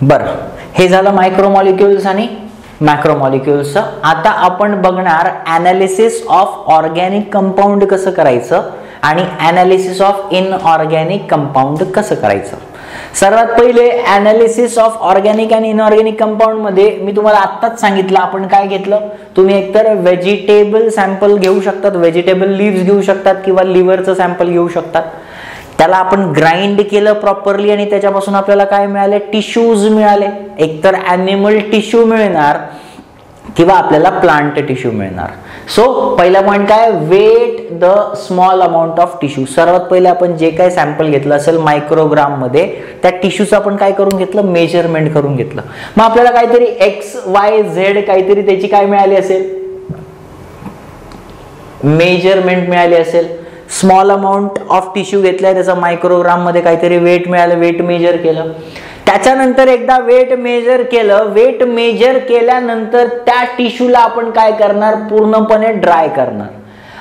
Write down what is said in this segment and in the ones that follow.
बरं, हे झालं मायक्रोमॉलिक्युल्स आणि मॅक्रोमॉलिक्युल्सचं. आता आपण बघणार ॲनालिसिस ऑफ ऑर्गॅनिक कंपाऊंड कसं करायचं आणि ॲनालिसिस ऑफ इनऑर्गॅनिक कंपाऊंड कसं करायचं. सर्वात पहिले ॲनालिसिस ऑफ ऑर्गॅनिक आणि इनऑर्गॅनिक कंपाऊंड मध्ये मी तुम्हाला आत्ताच सांगितलं आपण काय घेतलं. तुम्ही एकतर व्हेजिटेबल सॅम्पल घेऊ शकतात, व्हेजिटेबल लिव्स घेऊ शकतात किंवा लिव्हरचं सॅम्पल घेऊ शकतात. त्याला आपण ग्राइंड केलं प्रॉपरली आणि त्याच्यापासून आपल्याला काय मिळाले, टिश्यूज मिळाले. एकतर ॲनिमल टिश्यू मिळणार किंवा आपल्याला प्लांट टिश्यू मिळणार. सो पहिला पॉइंट काय, weight the small amount of tissue. सर्वात पहिले आपण जे काय सॅम्पल घेतलं असेल मायक्रोग्राम मध्ये, त्या टिश्यूचं आपण काय करून घेतलं, मेजरमेंट करून घेतलं. मग आपल्याला काहीतरी XYZ काहीतरी त्याची काय मिळाली असेल, मेजरमेंट मिळाली असेल. स्मॉल अमाऊंट ऑफ टिश्यू घेतलाय, त्याचा मायक्रोग्राम मध्ये काहीतरी वेट मिळालं, वेट मेजर केलं. त्याच्यानंतर एकदा वेट मेजर केलं, वेट मेजर केल्यानंतर त्या टिश्यूला आपण काय करणार, पूर्णपणे ड्राय करणार.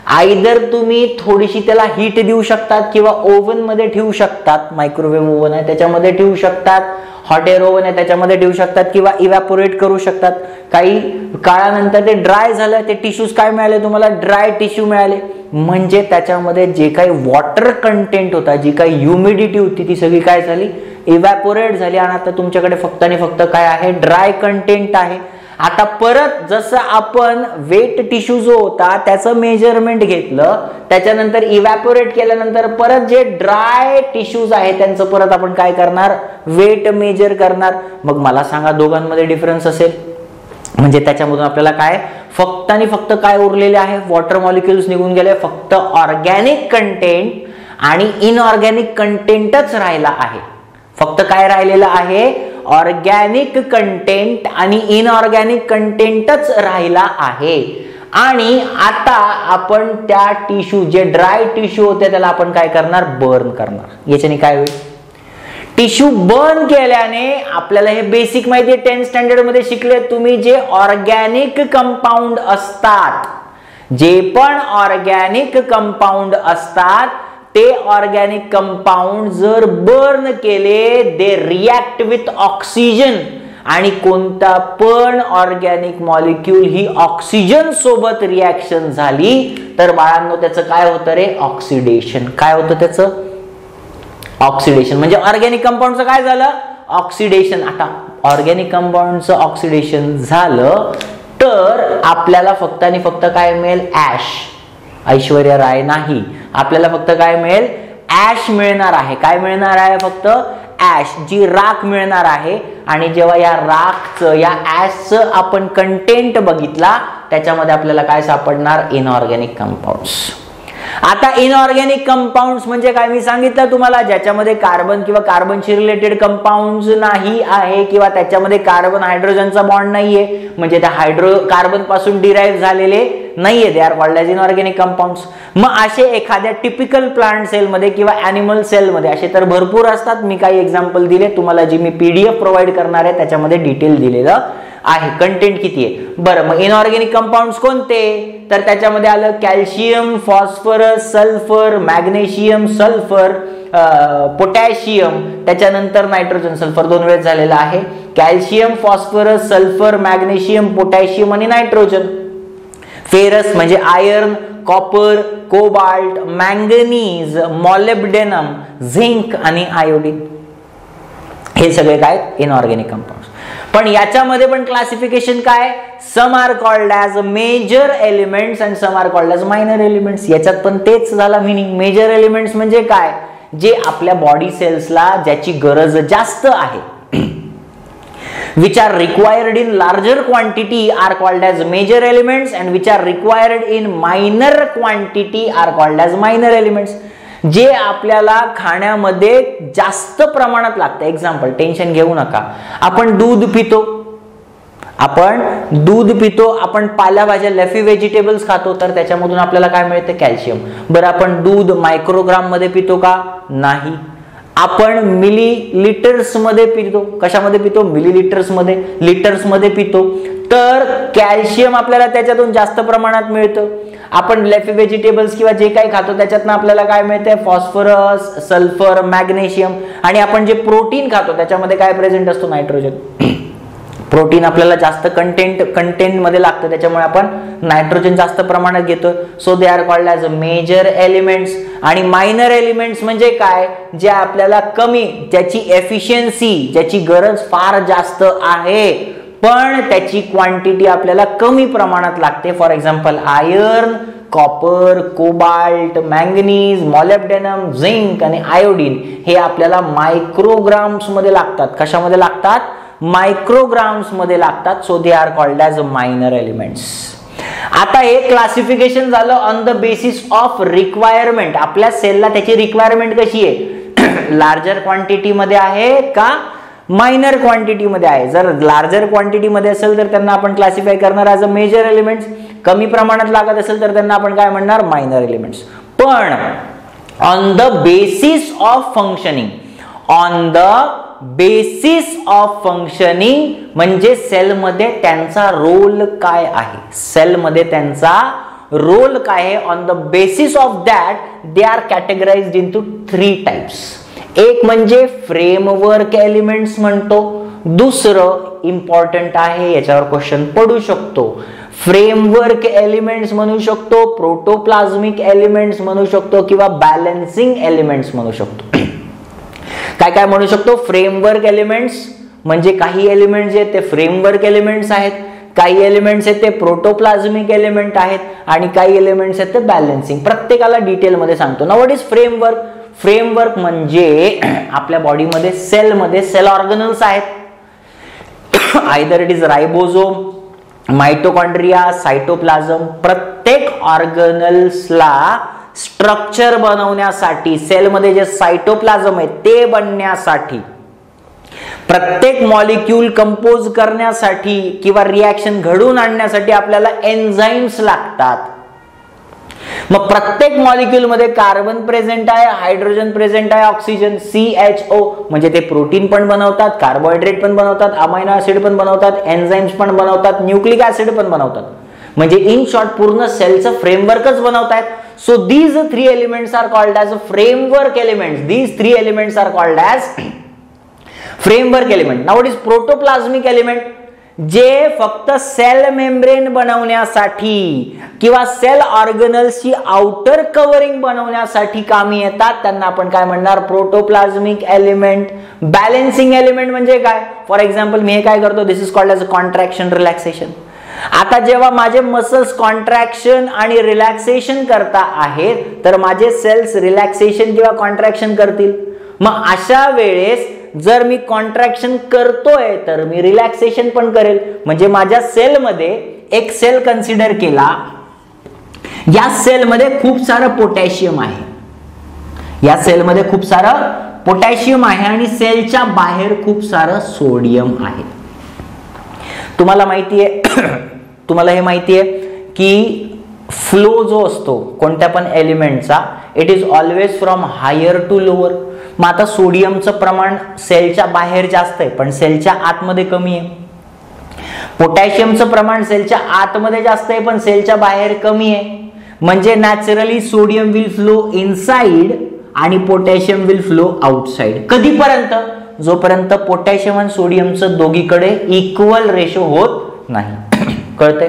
आयदर तुम्ही थोडीशी त्याला हीट देऊ शकतात किंवा ओव्हन मध्ये ठेवू शकतात. मायक्रोवेव्ह ओव्हन आहे त्याच्यामध्ये ठेवू शकतात, हॉट एअर ओव्हन आहे त्याच्यामध्ये ठेवू शकतात किंवा इव्हॅपोरेट करू शकतात. काही काळानंतर ते ड्राय झालं, ते टिश्यूज काय मिळाले तुम्हाला, ड्राय टिश्यू मिळाले. म्हणजे त्याच्यामध्ये जे काही वॉटर कंटेंट होता, जी काही ह्युमिडिटी होती ती सगळी काय झाली, इव्हॅपोरेट झाली आणि आता तुमच्याकडे फक्त आणि फक्त काय आहे, ड्राय कंटेंट आहे. आता परत जसं आपण वेट टिश्यू जो होता त्याचं मेजरमेंट घेतलं, त्याच्यानंतर इव्हॅपोरेट केल्यानंतर परत जे ड्राय टिश्यूज आहे त्यांचं परत आपण काय करणार, वेट मेजर करणार. मग मला सांगा दोघांमध्ये डिफरन्स असेल म्हणजे त्याच्यामधून आपल्याला काय, फक्त आणि फक्त काय उरलेले आहे, वॉटर मॉलिक्युल्स निघून गेले. फक्त ऑर्गॅनिक कंटेंट आणि इनऑर्गॅनिक कंटेंटच राहिला आहे. फक्त काय राहिलेलं आहे, ऑर्गॅनिक कंटेंट आणि इनऑर्गॅनिक कंटेंटच राहिला आहे. आणि आता आपण त्या टिश्यू, जे ड्राय टिश्यू होते त्याला आपण काय करणार, बर्न करणार. याच्याने काय होईल, टिश्यू बर्न केल्याने आपल्याला हे बेसिक माहिती आहे, 10th स्टँडर्ड मध्ये शिकले तुम्ही. जे ऑर्गॅनिक कंपाऊंड असतात, जे पण ऑर्गॅनिक कंपाऊंड असतात, ते ऑर्गॅनिक कंपाऊंड जर बर्न केले, दे रिॲक्ट विथ ऑक्सिजन. आणि कोणता पण ऑर्गॅनिक मॉलिक्यूल ही ऑक्सिजन सोबत रिॲक्शन झाली तर बाळांनो त्याचं काय होतं रे, ऑक्सिडेशन. काय होतं त्याचं, ऑक्सिडेशन. म्हणजे ऑर्गॅनिक कंपाऊंडचं काय झालं, ऑक्सिडेशन. आता ऑर्गॅनिक कंपाऊंडचं ऑक्सिडेशन झालं तर आपल्याला फक्त आणि फक्त काय मिळेल, ऍश. ऐश्वर्या राय नाही, आपल्याला फक्त काय मिळेल, ऍश मिळणार आहे. काय मिळणार आहे, फक्त ऍश, जी राख मिळणार आहे. आणि जेव्हा या राखचं, या ऍशचं आपण कंटेंट बघितला त्याच्यामध्ये आपल्याला काय सापडणार, इनऑर्गॅनिक कंपाऊंड्स. आता इनऑर्गॅनिक कंपाऊंड्स म्हणजे काय, मी सांगितलं तुम्हाला, ज्याच्यामध्ये कार्बन किंवा कार्बनशी रिलेटेड कंपाऊंड्स नाही आहे किंवा त्याच्यामध्ये कार्बन हायड्रोजनचा बॉन्ड नाहीये, म्हणजे त्या कार्बन पासून डिराईव्ह झालेले नाहीये, दे are called as inorganic compounds. मग असे एखाद्या टिपिकल प्लांट सेलमध्ये किंवा ॲनिमल सेलमध्ये असे तर भरपूर असतात. मी काही एक्झाम्पल दिले तुम्हाला, जी मी PDF प्रोव्हाइड करणार आहे त्याच्यामध्ये डिटेल दिलेलं आहे, कंटेंट किती आहे. बरं, मग इनऑर्गॅनिक कंपाऊंड्स कोणते, तर त्याच्यामध्ये आलं calcium, phosphorus, sulphur, magnesium, sulphur, potassium, त्याच्यानंतर नायट्रोजन. सल्फर 2 वेळेस झालेला आहे. Calcium, phosphorus, sulphur, magnesium, potassium आणि नायट्रोजन. फेरस म्हणजे iron, copper, cobalt, manganese, molybdenum, zinc आणि आयोडीन. हे सगळे काय, इनऑर्गॅनिक कंपाऊंड्स. पण याच्यामध्ये पण क्लासिफिकेशन काय, some are called as major elements and some are called as minor elements. याच्यात पण तेच झाला मिनिंग. मेजर एलिमेंट्स म्हणजे काय, जे आपल्या बॉडी सेल्सला ज्याची गरज जास्त आहे, which are required in larger quantity are called as major elements and which are required in minor quantity are called as minor elements. जे आपल्याला खाण्यामध्ये जास्त प्रमाणात लागतं. एक्झाम्पल, टेन्शन घेऊ नका, आपण दूध पितो, आपण पालेभाज्या, लेफी व्हेजिटेबल्स खातो, तर त्याच्यामधून आपल्याला काय मिळतं, कॅल्शियम. बरं, आपण दूध मायक्रोग्राम मध्ये पितो का, नाही. आपण मिलीलिटर्स मध्ये पितो. कशामध्ये पितो, मिलीलिटर्स मध्ये, लिटर्स मध्ये पितो. तर कॅल्शियम आपल्याला त्याच्यातून जास्त प्रमाणात मिळतं. आपण लेफी व्हेजिटेबल्स किंवा जे काही खातो त्याच्यातनं आपल्याला काय मिळते, फॉस्फरस, सल्फर, मॅग्नेशियम. आणि आपण जे प्रोटीन खातो त्याच्यामध्ये काय प्रेझेंट असतो, नायट्रोजन. प्रोटीन आपल्याला जास्त कंटेंट मध्ये लागतं, त्याच्यामुळे आपण नायट्रोजन जास्त प्रमाणात घेतो. So they are called as major elements. आणि मायनर एलिमेंट्स म्हणजे काय, जे आपल्याला कमी, ज्याची एफिशियन्सी, ज्याची गरज फार जास्त आहे पण त्याची क्वांटिटी आपल्याला कमी प्रमाणात लागते. For example iron, copper, cobalt, manganese, molybdenum, zinc आणि आयोडीन हे आपल्याला मायक्रोग्राम्स मध्ये लागतात. कशामध्ये लागतात, मायक्रोग्राम्स मध्ये लागतात. So they are called as minor elements. आता हे क्लासिफिकेशन झालं on the basis of requirement. आपल्या सेलला त्याची रिक्वायरमेंट कशी आहे, लार्जर क्वांटिटी मध्ये आहे का मायनर क्वांटिटी मध्ये आहे. जर लार्जर क्वांटिटी मध्ये असेल तर त्यांना आपण क्लासिफाय करणार ॲज अ मेजर एलिमेंट्स. कमी प्रमाणात लागत असेल तर त्यांना आपण काय म्हणणार, मायनर एलिमेंट्स. पण on the basis of functioning, on the basis of functioning म्हणजे सेलमध्ये त्यांचा रोल काय आहे, सेलमध्ये त्यांचा रोल काय आहे. On the basis of that they are categorized into 3 types. एक म्हणजे फ्रेमवर्क एलिमेंट्स म्हणतो. दुसरं इम्पॉर्टंट आहे, याच्यावर क्वेश्चन पडू शकतो, फ्रेमवर्क एलिमेंट्स म्हणू शकतो, प्रोटोप्लाझ्मिक एलिमेंट्स म्हणू शकतो किंवा बॅलन्सिंग एलिमेंट्स म्हणू शकतो. काय काय म्हणू शकतो, फ्रेमवर्क एलिमेंट्स म्हणजे काही एलिमेंट्स जे ते फ्रेमवर्क एलिमेंट्स आहेत, काही एलिमेंट्स आहेत ते प्रोटोप्लाझ्मिक एलिमेंट आहेत आणि काही एलिमेंट्स आहेत ते बॅलन्सिंग. प्रत्येकाला डिटेल मध्ये सांगतो. Now what is framework. Framework म्हणजे आपल्या बॉडीमध्ये सेलमध्ये सेल ऑर्गनल्स आहेत. Either it is ribosome, mitochondria, cytoplasm. प्रत्येक ऑर्गनल्सला स्ट्रक्चर बनवण्यासाठी, सेलमध्ये जे सायटोप्लाझम आहे ते बनण्यासाठी, प्रत्येक मॉलिक्यूल कंपोज करण्यासाठी किंवा रिएक्शन घडवून आणण्यासाठी आपल्याला एन्झाइम्स लागतात. मग प्रत्येक मॉलिक्यूल मध्ये कार्बन प्रेझेंट आहे, हायड्रोजन प्रेझेंट आहे, ऑक्सिजन, CHO म्हणजे ते प्रोटीन पण बनवतात, कार्बोहायड्रेट पण बनवतात, अमायनो ऍसिड पण बनवतात, एन्झाइम्स पण बनवतात, न्यूक्लिक ऍसिड पण बनवतात. म्हणजे इन शॉर्ट पूर्ण सेलचं फ्रेमवर्कच बनवतात. So these 3 elements are called as framework elements. These 3 elements are called as framework element. Now what is protoplasmic element. जे फक्त सेल मेम्ब्रेन बनवण्यासाठी किंवा सेल ऑर्गनल्सची आउटर कव्हरिंग बनवण्यासाठी कामी येतात, त्यांना आपण काय म्हणणार, प्रोटोप्लाझ्मिक एलिमेंट. बॅलन्सिंग एलिमेंट म्हणजे काय, फॉर एक्झाम्पल मी हे काय करतो, this is called as a contraction, relaxation. आता जेव्हा माझे मसल्स कॉन्ट्रॅक्शन आणि रिलॅक्सेशन करता आहेत तर माझे सेल्स रिलॅक्सेशन किंवा कॉन्ट्रॅक्शन करतील. मग अशा वेळेस जर मी कॉन्ट्रॅक्शन करतोय तर मी रिलॅक्सेशन पण करेल. म्हणजे माझ्या सेलमध्ये एक सेल कन्सिडर केला, या सेलमध्ये खूप सारं पोटॅशियम आहे, या सेलमध्ये खूप सारं पोटॅशियम आहे आणि सेलच्या बाहेर खूप सारं सोडियम आहे. तुम्हाला माहिती आहे, तुम्हाला हे माहिती आहे की फ्लो जो असतो कोणत्या पण एलिमेंटचा, it is always from higher to lower. मग आता सोडियमचं प्रमाण सेलच्या बाहेर जास्त आहे पण सेलच्या आतमध्ये कमी आहे. पोटॅशियमचं प्रमाण सेलच्या आतमध्ये जास्त आहे पण सेलच्या बाहेर कमी आहे. म्हणजे naturally sodium will flow inside आणि पोटॅशियम विल फ्लो आउटसाइड. कधीपर्यंत, जोपर्यंत पोटॅशियम आणि सोडियमचं दोघीकडे इक्वल रेशो होत नाही. कळतंय.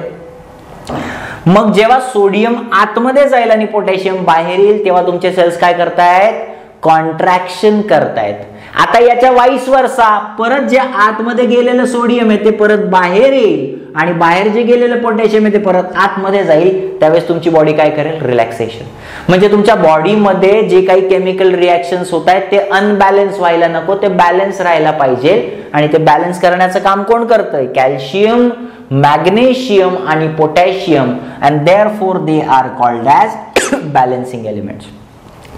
मग जेव्हा सोडियम आतमध्ये जाईल आणि पोटॅशियम बाहेर येईल तेव्हा तुमचे सेल्स काय करतायत, कॉन्ट्रॅक्शन करतायत. आता याच्या वाईस वर्सा, परत जे आतमध्ये गेलेलं सोडियम आहे ते परत बाहेर येईल आणि बाहेर जे गेलेलं पोटॅशियम आहे ते परत आतमध्ये जाईल, त्यावेळेस तुमची बॉडी काय करेल, रिलॅक्सेशन. म्हणजे तुमच्या बॉडीमध्ये जे काही केमिकल रिएक्शन्स होत आहेत ते अनबॅलन्स व्हायला नको, ते बॅलन्स राहायला पाहिजे. आणि ते बॅलन्स करण्याचं काम कोण करतंय, कॅल्शियम, मॅग्नेशियम आणि potassium. And therefore they are called as balancing elements.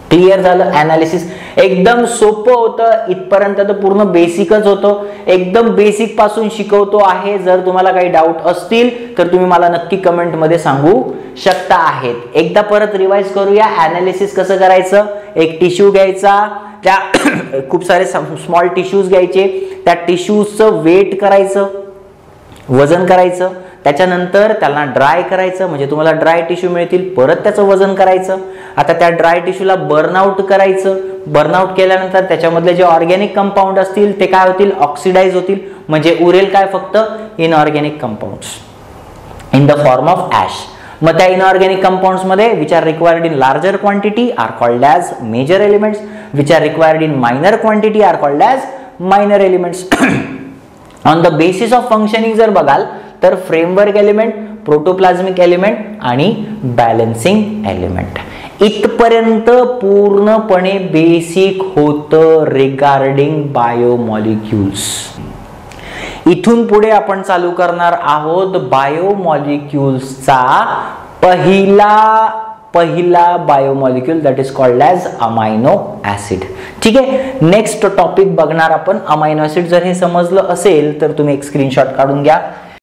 Clear झालं. अनालिसिस एकदम सोपं होतं. इथपर्यंत तर पूर्ण बेसिकच होतं, एकदम बेसिक पासून शिकवतो आहे. जर तुम्हाला काही डाऊट असतील तर तुम्ही मला नक्की कमेंट मध्ये सांगू शकता आहेत. एकदा परत रिवाइज करूया. अनालिसिस कसं करायचं, एक टिश्यू घ्यायचा, त्या खूप सारे स्मॉल टिश्यूज घ्यायचे, त्या टिश्यूजचं वेट करायचं, वजन करायचं, त्याच्यानंतर त्यांना ड्राय करायचं, म्हणजे तुम्हाला ड्राय टिश्यू मिळतील, परत त्याचं वजन करायचं. आता त्या ड्राय टिश्यूला बर्नआउट करायचं. बर्नआउट केल्यानंतर त्याच्यामधले जे ऑर्गॅनिक कंपाऊंड असतील ते काय होतील, ऑक्सिडाइज होतील, म्हणजे उरेल काय, फक्त inorganic compounds in the form of ash. मग त्या इनऑर्गॅनिक कंपाऊंड्स मध्ये which are required in larger quantity are called as major elements, which are required in minor quantity are called as minor elements. On the basis of functioning जर बघाल तर framework element, protoplasmic element आणि balancing element. इथपर्यंत पूर्णपणे basic होतं regarding biomolecules. इथून पुढे आपण चालू करणार आहोत बायोमॉलिक्युल्सचा पहिला biomolecule, that is called as amino acid. ठीक आहे, नेक्स्ट टॉपिक बघणार आपण अमायनो ऍसिड. जर हे समजलं असेल तर तुम्ही एक स्क्रीनशॉट काढून घ्या.